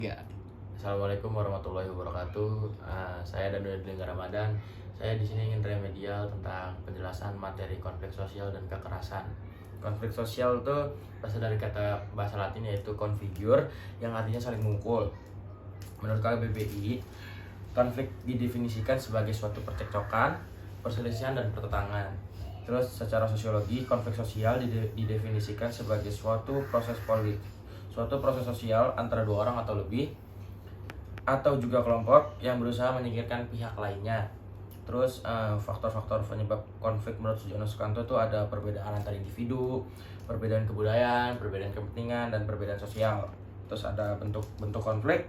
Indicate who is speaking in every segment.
Speaker 1: Ya, Assalamualaikum warahmatullahi wabarakatuh. Saya Danuddin Ramadan. Saya di sini ingin remedial tentang penjelasan materi konflik sosial dan kekerasan. Konflik sosial itu berasal dari kata bahasa Latin yaitu configure, yang artinya saling mukul. Menurut KBBI, konflik didefinisikan sebagai suatu percekcokan, perselisihan dan pertentangan. Terus secara sosiologi, konflik sosial didefinisikan sebagai suatu proses sosial antara dua orang atau lebih atau juga kelompok yang berusaha menyingkirkan pihak lainnya. Terus faktor-faktor penyebab konflik menurut Sujono Sukanto itu ada perbedaan antar individu, perbedaan kebudayaan, perbedaan kepentingan, dan perbedaan sosial. Terus ada bentuk-bentuk konflik.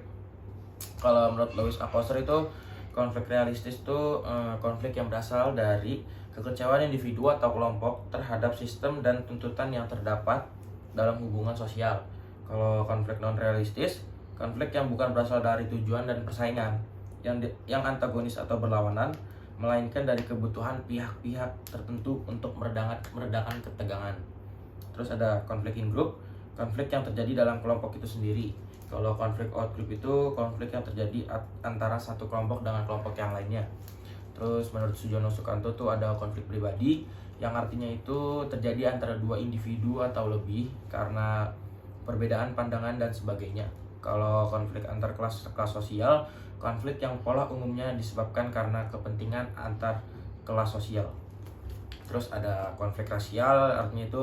Speaker 1: Kalau menurut Louis Althusser itu konflik realistis itu konflik yang berasal dari kekecewaan individu atau kelompok terhadap sistem dan tuntutan yang terdapat dalam hubungan sosial. Kalau konflik non realistis, konflik yang bukan berasal dari tujuan dan persaingan yang antagonis atau berlawanan, melainkan dari kebutuhan pihak-pihak tertentu untuk meredakan ketegangan. Terus ada konflik in group, konflik yang terjadi dalam kelompok itu sendiri. Kalau konflik out group itu konflik yang terjadi antara satu kelompok dengan kelompok yang lainnya. Terus menurut Sujono Sukanto tuh ada konflik pribadi, yang artinya itu terjadi antara dua individu atau lebih karena perbedaan pandangan dan sebagainya. Kalau konflik antar kelas sosial, konflik yang pola umumnya disebabkan karena kepentingan antar kelas sosial. Terus ada konflik rasial, artinya itu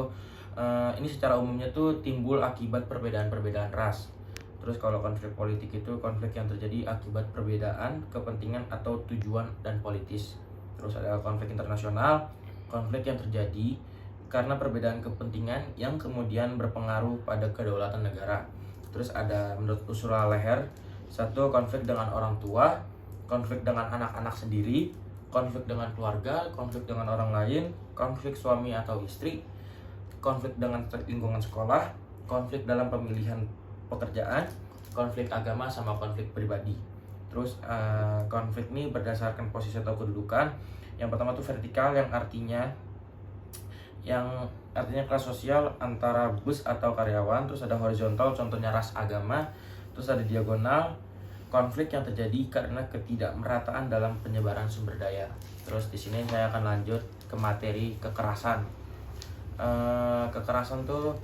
Speaker 1: ini secara umumnya tuh timbul akibat perbedaan-perbedaan ras. Terus kalau konflik politik itu konflik yang terjadi akibat perbedaan kepentingan atau tujuan dan politis. Terus ada konflik internasional, konflik yang terjadi karena perbedaan kepentingan yang kemudian berpengaruh pada kedaulatan negara. Terus ada menurut Ursula Leher, satu konflik dengan orang tua, konflik dengan anak-anak sendiri, konflik dengan keluarga, konflik dengan orang lain, konflik suami atau istri, konflik dengan lingkungan sekolah, konflik dalam pemilihan pekerjaan, konflik agama sama konflik pribadi. Terus konflik ini berdasarkan posisi atau kedudukan. Yang pertama tuh vertikal, yang artinya kelas sosial antara bos atau karyawan. Terus ada horizontal, contohnya ras, agama. Terus ada diagonal, konflik yang terjadi karena ketidakmerataan dalam penyebaran sumber daya. Terus di sini saya akan lanjut ke materi kekerasan. Kekerasan tuh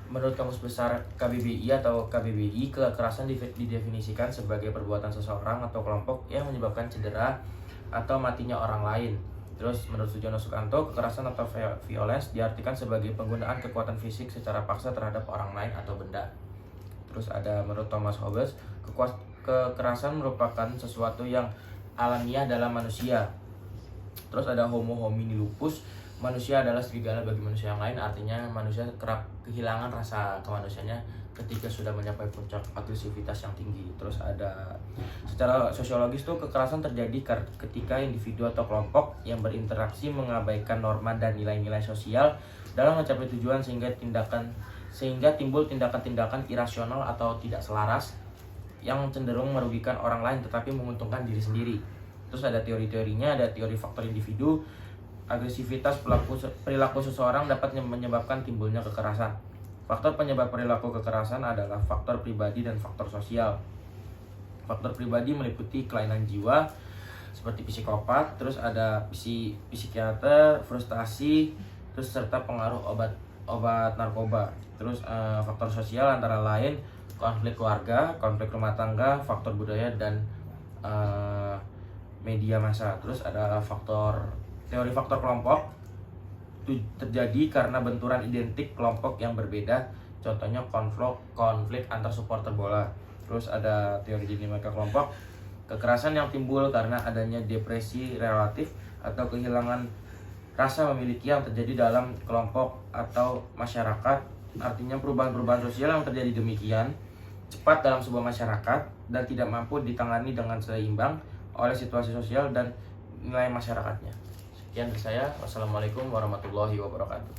Speaker 1: menurut Kamus Besar KBBI atau KBBI, kekerasan didefinisikan sebagai perbuatan seseorang atau kelompok yang menyebabkan cedera atau matinya orang lain. Terus menurut Sujono Sukanto, kekerasan atau violence diartikan sebagai penggunaan kekuatan fisik secara paksa terhadap orang lain atau benda. Terus ada menurut Thomas Hobbes, kekerasan merupakan sesuatu yang alamiah dalam manusia. Terus ada homo homini lupus, manusia adalah serigala bagi manusia yang lain, artinya manusia kerap kehilangan rasa kemanusiaannya ketika sudah mencapai puncak agresivitas yang tinggi. Terus ada secara sosiologis tuh kekerasan terjadi ketika individu atau kelompok yang berinteraksi mengabaikan norma dan nilai-nilai sosial dalam mencapai tujuan sehingga timbul tindakan-tindakan irasional atau tidak selaras yang cenderung merugikan orang lain tetapi menguntungkan diri sendiri. Terus ada teori-teorinya, ada teori faktor individu. Agresivitas perilaku seseorang dapat menyebabkan timbulnya kekerasan. Faktor penyebab perilaku kekerasan adalah faktor pribadi dan faktor sosial. Faktor pribadi meliputi kelainan jiwa seperti psikopat, terus ada psikiater, frustasi, terus serta pengaruh obat narkoba. Terus faktor sosial antara lain konflik keluarga, konflik rumah tangga, faktor budaya dan media massa. Terus ada teori faktor kelompok terjadi karena benturan identik kelompok yang berbeda, contohnya konflik antar supporter bola. Terus ada teori dinamika kelompok, kekerasan yang timbul karena adanya depresi relatif atau kehilangan rasa memiliki yang terjadi dalam kelompok atau masyarakat, artinya perubahan-perubahan sosial yang terjadi demikian cepat dalam sebuah masyarakat dan tidak mampu ditangani dengan seimbang oleh situasi sosial dan nilai masyarakatnya. Sekian dari saya. Wassalamualaikum warahmatullahi wabarakatuh.